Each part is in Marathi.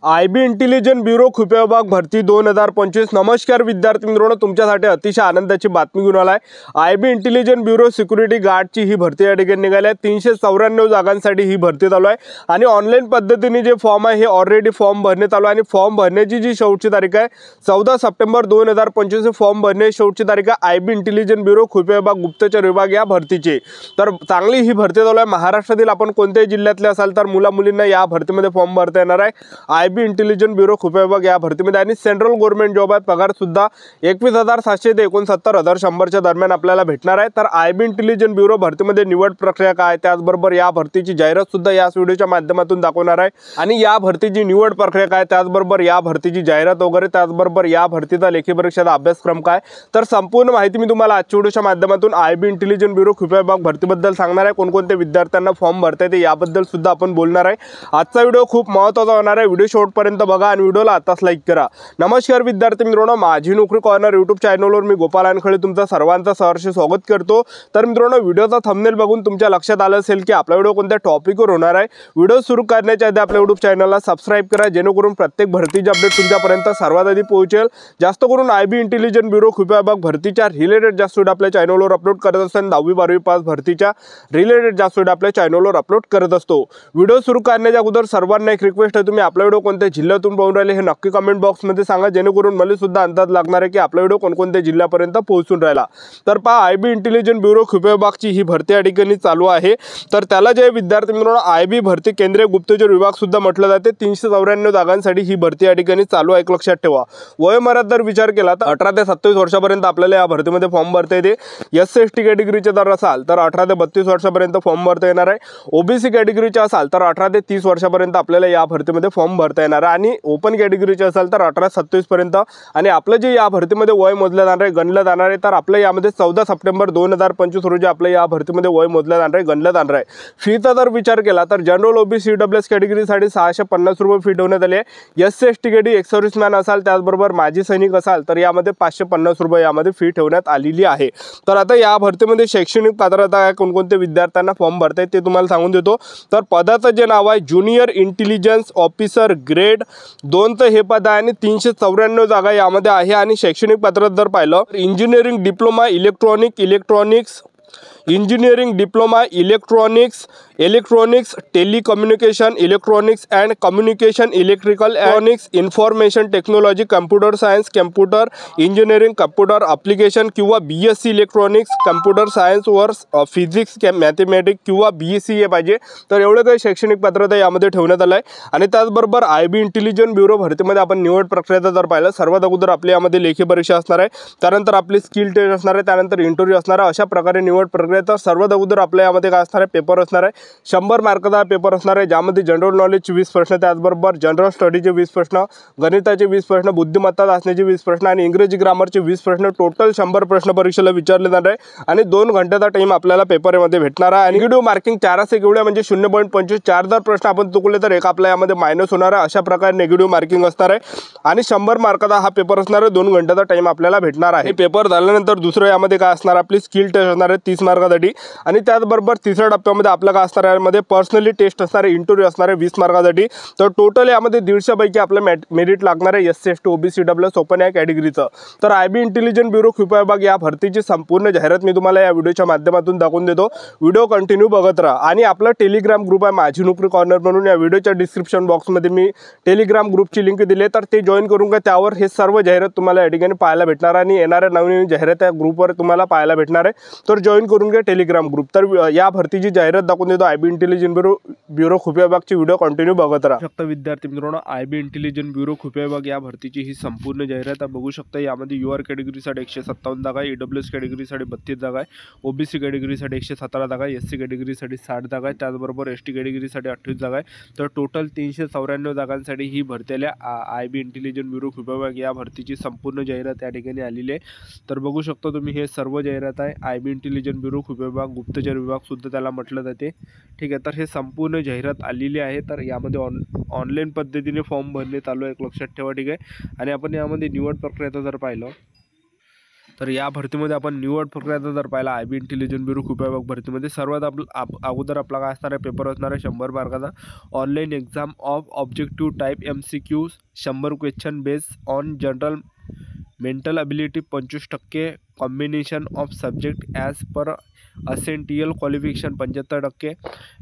आय.बी. इंटेलिजंट ब्युरो खुफिया विभाग भरती 2025। नमस्कार विद्यार्थी मित्रांनो, तुमच्यासाठी अतिशय आनंदाची बातमी घेऊन आलाय। आय.बी. इंटेलिजंट ब्युरो सिक्युरिटी गार्डची ही भरती या ठिकाणी निघाली आहे। 394 जागांसाठी ही भरती चालू आहे आणि ऑनलाईन पद्धतीने जे फॉर्म आहे हे ऑलरेडी फॉर्म भरण्यात आलो आणि फॉर्म भरण्याची जी शेवटची तारीख आहे 14 सप्टेंबर 2025 फॉर्म भरण्याची शेवटची तारीख आहे। आय.बी. इंटेलिजंट ब्युरो खुफिया विभाग गुप्तचर विभाग या भरतीची तर चांगली ही भरती चालू आहे। महाराष्ट्रातील आपण कोणत्याही जिल्ह्यातले असाल तर मुला मुलींना या भरतीमध्ये फॉर्म भरता येणार आहे। आय.बी. इंटेलिजंट ब्युरो खुफिया विभाग या भरतीमध्ये आणि सेंट्रल गव्हर्नमेंट जॉब आहे। पगार सुद्धा 21,700 ते 69,100 च्या दरम्यान आपल्याला भेटणार आहे। तर आय.बी. इंटेलिजंट ब्युरो भरतीमध्ये निवड प्रक्रिया काय, त्याचबरोबर या भरतीची जाहिरात सुद्धा या व्हिडिओच्या माध्यमातून दाखवणार आहे आणि या भरतीची निवड प्रक्रिया काय, त्याचबरोबर या भरतीची जाहिरात वगैरे, त्याचबरोबर या भरतीचा लेखी परीक्षेचा अभ्यासक्रम काय, तर संपूर्ण माहिती मी तुम्हाला आजच्या व्हिडिओच्या माध्यमातून आय.बी. इंटेलिजंट ब्युरो खुफिया विभाग भरतीबद्दल सांगणार आहे। कोणकोणत्या विद्यार्थ्यांना फॉर्म भरता येते याबद्दल सुद्धा आपण बोलणार आहे। आजचा व्हिडिओ खूप महत्त्वाचा होणार आहे। व्हिडिओ शेवटपर्यंत बघा आणि व्हिडिओला आताच लाईक करा। नमस्कार विद्यार्थी मित्रांनो, माझी नोकरी कॉर्नर यूट्यूब चॅनलवर मी गोपाल अनखळे तुमचं सर्वांचं सहर्ष स्वागत करतो। तर मित्रांनो, व्हिडिओचा थंबनेल बघून तुमच्या लक्षात आलं असेल की आपला व्हिडिओ कोणत्या टॉपिकवर होणार आहे। व्हिडिओ सुरू करण्याच्या आधी आपल्या यूट्यूब चॅनलला सबस्क्राइब करा, जेणेकरून प्रत्येक भरतीचे अपडेट तुमच्यापर्यंत सर्वात आधी पोहोचेल। जास्त करून आय.बी. इंटेलिजंट ब्युरो खुफिया विभाग भरतीच्या रिलेटेड जास्त व्हिडिओ आपल्या चॅनलवर अपलोड करत असतो। 10वी 12वी पास भरतीच्या रिलेटेड जास्त व्हिडिओ आपल्या चॅनलवर अपलोड करत असतो। व्हिडिओ सुरू करण्याच्या अगोदर सर्वांना एक रिक्वेस्ट आहे, तुम्ही आपला व्हिडिओ कोणत्या जिल्ह्यातून पाहून राहिले हे नक्की कमेंट बॉक्समध्ये सांगा, जेणेकरून मला सुद्धा अंदाज लागणार आहे की आपला व्हिडिओ कोणकोणत्या जिल्ह्यापर्यंत पोहोचून राहिला। तर पहा, आय.बी. इंटेलिजंट ब्युरो खुफिया विभागची ही भरती या ठिकाणी चालू आहे। तर त्याला जे विद्यार्थी मित्रांनो आय.बी. भरती केंद्रीय गुप्तचर विभाग सुद्धा म्हटलं जाते। 394 जागांसाठी ही भरती या ठिकाणी चालू आहे, एक लक्षात ठेवा। वयोमर्यादा जर विचार केला तर 18 ते 27 वर्षापर्यंत आपल्याला या भरतीमध्ये फॉर्म भरता येते। एस.सी.एस.टी कॅटेगरीचे जर असाल तर 18 ते 32 वर्षापर्यंत फॉर्म भरता येणार आहे। ओबीसी कॅटेगरीचे असाल तर 18 ते 30 वर्षापर्यंत आपल्याला या भरतीमध्ये फॉर्म भरता येणार आहे आणि ओपन कॅटेगरीचे असाल तर 18 ते 27 पर्यंत। आणि आपलं जे या भरतीमध्ये वय मोजलं जाणार आहे, गणलं जाणार आहे, तर आपलं यामध्ये 14 सप्टेंबर 2025 रोजी आपलं या भरतीमध्ये वय मोजलं जाणार आहे, गणलं जाणार आहे। फीचा जर विचार केला तर जनरल ओबीसी ईडब्ल्यूएस कॅटेगरीसाठी 650 रुपये फी ठेवण्यात आली आहे। एस.सी.एस.टी कॅटेगरी एक्स सर्व्हिसमॅन असाल, त्याचबरोबर माजी सैनिक असाल तर यामध्ये 550 रुपये यामध्ये फी ठेवण्यात आलेली आहे। तर आता या भरतीमध्ये शैक्षणिक पात्रता कोणकोणत्या विद्यार्थ्यांना फॉर्म भरता येते ते तुम्हाला सांगून देतो। तर पदाचं जे नाव आहे ज्युनियर इंटेलिजन्स ऑफिसर ग्रेड 2चं हे पद आहे आणि 394 जागा यामध्ये आहे। आणि शैक्षणिक पात्रता जर पाहिलं तर engineering diploma electronics telecommunication electronics and communication electrical electronics information technology computer science computer engineering computer application किंवा BSc इलेक्ट्रॉनिक्स कम्प्युटर सायन्स वर फिजिक्स मॅथमॅटिक्स किंवा BSc हे पाहिजे। तर एवढं काही शैक्षणिक पात्रता यामध्ये ठेवण्यात आलं आहे। आणि त्याचबरोबर आय.बी. इंटेलिजंट ब्युरो भरतीमध्ये आपण निवड प्रक्रिया जर पाहिलं, सर्वात अगोदर आपल्या यामध्ये लेखी परीक्षा असणार आहे, त्यानंतर आपली स्किल टेस्ट असणार आहे, त्यानंतर इंटरव्ह्यू असणार आहे। अशा प्रकारे निवड प्रक्रिया। तर सर्वात अगोदर आपल्या यामध्ये काय असणार आहे, पेपर असणार आहे। 100 मार्काचा पेपर असणार आहे, ज्यामध्ये जनरल नॉलेजचे 20 प्रश्न, त्याचबरोबर जनरल स्टडीचे 20 प्रश्न, गणिताचे 20 प्रश्न, बुद्धिमत्ता चाचणीचे 20 प्रश्न आणि इंग्रजी ग्रामरचे 20 प्रश्न, टोटल 100 प्रश्न परीक्षेला विचारले जाणार आहे। आणि 2 घंट्याचा टाइम आपल्याला पेपरमध्ये भेटणार आहे। आणि निगेटिव्ह मार्किंग 4 असे एवढ्या म्हणजे 0.25 4 जर प्रश्न आपण चुकले तर एक आपल्या यामध्ये मायनस होणार आहे। अशा प्रकारे निगेटिव्ह मार्किंग असणार आहे आणि 100 मार्काचा हा पेपर असणार आहे। 2 घंट्याचा टाइम आपल्याला भेटणार आहे। पेपर झाल्यानंतर दुसरं यामध्ये काय असणार, आपली स्किल टेस्ट असणार आहे 30 मार्कासाठी। आणि त्याचबरोबर तिसऱ्या टप्प्यामध्ये आपलं काय असणार आहे, यामध्ये पर्सनली टेस्ट असणार आहे, इंटरव्ह्यू असणार आहे 20 मार्कासाठी। तर टोटल यामध्ये 150 पैकी आपलं मेरिट लागणार आहे एस.सी.एस.टी ओबीसी ईडब्ल्यूएस ओपन या कॅटेगरीचं। तर आय.बी. इंटेलिजंट ब्युरो खुफिया विभाग या भरतीची संपूर्ण जाहिरात मी तुम्हाला या व्हिडिओच्या माध्यमातून दाखवून देतो। व्हिडिओ कंटिन्यू बघत राहा। आणि आपला टेलिग्राम ग्रुप आहे माझी नोकरी कॉर्नर म्हणून, या व्हिडिओच्या डिस्क्रिप्शन बॉक्समध्ये मी टेलिग्राम ग्रुपची लिंक दिली आहे, तर ते जॉईन करून घ्या। त्यावर हे सर्व जाहिरात तुम्हाला या ठिकाणी पाहायला भेटणार आणि येणाऱ्या नवीन जाहिरात या ग्रुपवर तुम्हाला पाहायला भेटणार आहे। तर जॉईन करून घ्या टेलिग्राम ग्रुप। तर या भरतीची जाहिरात दाखवून देतो आय.बी. इंटेलिजंट ब्युरो खुफिया विभागची। व्हिडिओ कंटिन्यू बघत राहा। शकता विद्यार्थी मित्रांनो, आय.बी. इंटेलिजंट ब्युरो खुफिया विभाग या भरतीची ही संपूर्ण जाहिरात बघू शकता। यामध्ये UR कॅटेगरीसाठी 157 जागा आहे, ईडब्ल्यूएस कॅटेगरीसाठी 32 जागा आहे, ओबीसी कॅटेगरीसाठी 117 जागा आहे, एससी कॅटेगरीसाठी 60 जागा आहे, त्याचबरोबर एसटी कॅटेगरीसाठी 28 जागा आहे। तर टोटल 394 जागांसाठी ही भरती आली। आय.बी. इंटेलिजंट ब्युरो खुफिया विभाग या भरतीची संपूर्ण जाहिरात या ठिकाणी आलेली आहे। तर बघू शकता तुम्ही, हे सर्व जाहिरात आहे। आय.बी. इंटेलिजंट ब्युरो खुफिया विभाग गुप्तचर विभाग सुद्धा त्याला म्हटलं जाते, ठीक आहे। तर हे संपूर्ण जाहिरात आलेली आहे। तर यामध्ये ऑनलाईन पद्धतीने फॉर्म भरणे चालू आहे, एक लक्षात ठेवा, ठीक आहे। आणि आपण यामध्ये निवड प्रक्रियाचं जर पाहिलं तर या भरतीमध्ये आपण निवड प्रक्रियाचा जर पाहिला आय-बी इंटेलिजंट ब्युरो खुफिया विभाग भरतीमध्ये सर्वात अगोदर आपला काय असणार आहे, पेपर असणार आहे 100 मार्काचा online exam of objective type MCQ 100 question based on general mental ability 25% combination of subject as per essential qualification 75%,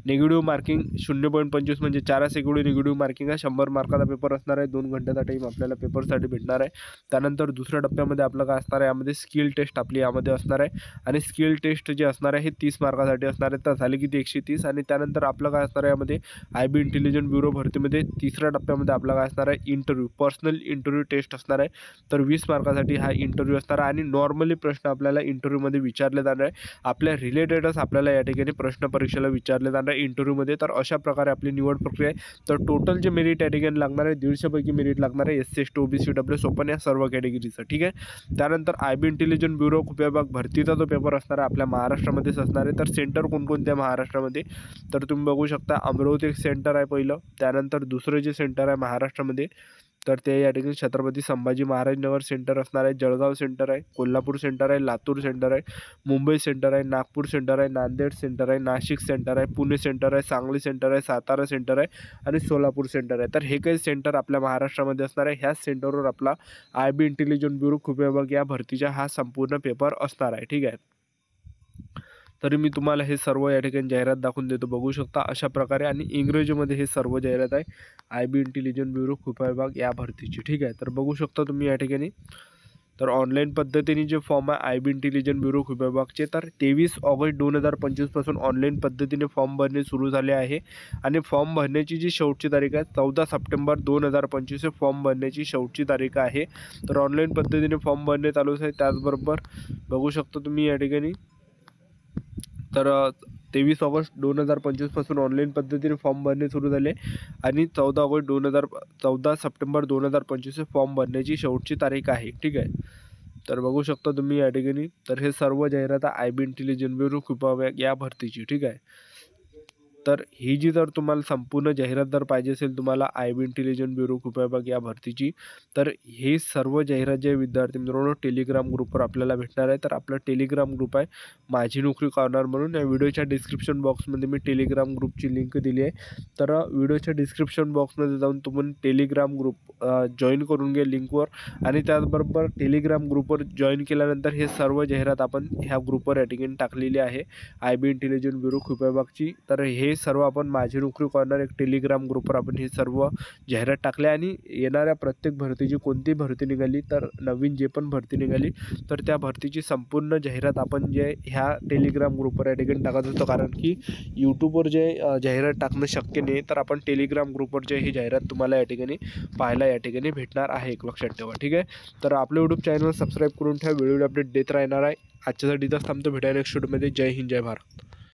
negative marking 0.25 म्हणजे 4 सेकंड निगेटिव्ह मार्किंग आहे. 100 मार्काचा पेपर असणार आहे. 2 घंट्याचा टाईम आपल्याला पेपरसाठी भेटणार आहे. त्यानंतर दुसऱ्या टप्प्यामध्ये आपलं काय असणार आहे, यामध्ये स्किल टेस्ट आपली यामध्ये असणार आहे आणि स्किल टेस्ट जे असणार आहे हे 30 मार्कासाठी असणार आहे. तर झाले किती 130 आणि त्यानंतर आपलं काय असणार आहे यामध्ये आय-बी इंटेलिजंट ब्युरो भरतीमध्ये तिसऱ्या टप्प्यामध्ये आपला काय असणार आहे, इंटरव्ह्यू पर्सनल इंटरव्ह्यू टेस्ट असणार आहे. तर 20 मार्कासाठी हा इंटरव्ह्यू असणार आहे आणि नॉर्मली प्रश्न आपल्याला इंटरव्ह्यूमध्ये विचारले जाणार आहे. आपल्या रिलेटेडच आपल्याला या ठिकाणी प्रश्न परीक्षेला विचारले जाणार आहे इंटरव्ह्यूमध्ये. तर अशा प्रकारे आपली निवड प्रक्रिया आहे. तर टोटल जे मेरिट या ठिकाणी लागणार आहे 150 पैकी मेरिट लागणार आहे SC ST OBC WS open या सर्व कॅटेगरीचं. ठीक आहे. त्यानंतर आय-बी इंटेलिजंट ब्युरो खुफिया विभाग भरतीचा जो पेपर असणार आहे आपल्या महाराष्ट्रामध्येच असणार आहे. तर सेंटर कोणकोणत्या महाराष्ट्रामध्ये, तर तुम्ही बघू शकता अमरावती एक सेंटर आहे पहिलं, त्यानंतर दुसरं जे सेंटर आहे महाराष्ट्रामध्ये तर ते या ठिकाणी छत्रपती संभाजी महाराज नगर सेंटर असणार आहे, जळगाव सेंटर आहे, कोल्हापूर सेंटर आहे, लातूर सेंटर आहे, मुंबई सेंटर आहे, नागपूर सेंटर आहे, नांदेड सेंटर आहे, नाशिक सेंटर आहे, पुणे सेंटर आहे, सांगली सेंटर आहे, सातारा सेंटर आहे आणि सोलापूर सेंटर आहे. तर हे काही सेंटर आपल्या महाराष्ट्रामध्ये असणार आहे. ह्याच सेंटरवर आपला आय-बी इंटेलिजंट ब्युरो खुफिया विभाग या भरतीचा हा संपूर्ण पेपर असणार आहे. ठीक आहे. तरी मी तुम्हाला हे सर्व या ठिकाणी जाहिरात दाखवून देतो, बघू शकता अशा प्रकारे आणि इंग्रजीमध्ये हे सर्व जाहिरात आहे आय-बी इंटेलिजंट ब्युरो खुफिया विभाग या भरतीची. ठीक आहे. तर बघू शकता तुम्ही या ठिकाणी. तर ऑनलाईन पद्धतीने जे फॉर्म आहे आय-बी इंटेलिजंट ब्युरो खुफिया विभागचे तर 23 ऑगस्ट 2025 पासून ऑनलाईन पद्धतीने फॉर्म भरणे सुरू झाले आहे आणि फॉर्म भरण्याची जी शेवटची तारीख आहे 14 सप्टेंबर 2025 हे फॉर्म भरण्याची शेवटची तारीख आहे. तर ऑनलाईन पद्धतीने फॉर्म भरणे चालूच आहे. त्याचबरोबर बघू शकता तुम्ही या ठिकाणी. तर 23 ऑगस्ट 2025 पासून ऑनलाईन पद्धतीने फॉर्म भरणे सुरू झाले आणि 14 सप्टेंबर 2025 फॉर्म भरण्याची शेवटची तारीख आहे. ठीक आहे. तर बघू शकता तुम्ही या ठिकाणी. तर हे सर्व जाहिरात आय-बी इंटेलिजंट ब्युरो खुफिया विभाग या भरतीची. ठीक आहे. तर ही जी जर तुम्हाला संपूर्ण जाहिरात जर पाहिजे असेल तुम्हाला आय-बी इंटेलिजंट ब्युरो खुफिया विभाग या भरतीची, तर हे सर्व जाहिरात जे विद्यार्थी मित्रांनो टेलिग्राम ग्रुपवर आपल्याला भेटणार आहे. तर आपला टेलिग्राम ग्रुप आहे माझी नोकरी कॉर्नर म्हणून. या व्हिडिओच्या डिस्क्रिप्शन बॉक्समध्ये मी टेलिग्राम ग्रुपची लिंक दिली आहे. तर व्हिडिओच्या डिस्क्रिप्शन बॉक्समध्ये जाऊन तुम्ही टेलिग्राम ग्रुप जॉईन करून घ्या लिंकवर आणि त्याचबरोबर टेलिग्राम ग्रुपवर जॉईन केल्यानंतर हे सर्व जाहिरात आपण ह्या ग्रुपवर या ठिकाणी टाकलेली आहे आय-बी इंटेलिजंट ब्युरो खुफिया विभागची. तर हे सर्व आपण माझी नोकरी कॉर्नर एक टेलिग्राम ग्रुपवर आपण हे सर्व जाहिरात टाकले आणि येणाऱ्या प्रत्येक भरतीची कोणती भरती निघाली तर नवीन जे पण भरती निघाली तर त्या भरतीची संपूर्ण जाहिरात आपण जे ह्या टेलिग्राम ग्रुपवर या ठिकाणी टाकत होतो, कारण की यूट्यूबवर जे जाहिरात टाकणं शक्य नाही. तर आपण टेलिग्राम ग्रुपवर जे ही जाहिरात तुम्हाला या ठिकाणी पाहायला या ठिकाणी भेटणार आहे, एक लक्षात ठेवा. ठीक आहे. तर आपलं यूट्यूब चॅनल सबस्क्राईब करून ठेवा, व्हिडिओ अपडेट देत राहणार आहे. आजच्यासाठी इथंच थांबतो, भेटायला नेक्स्ट व्हिडिओमध्ये. जय हिंद, जय भारत.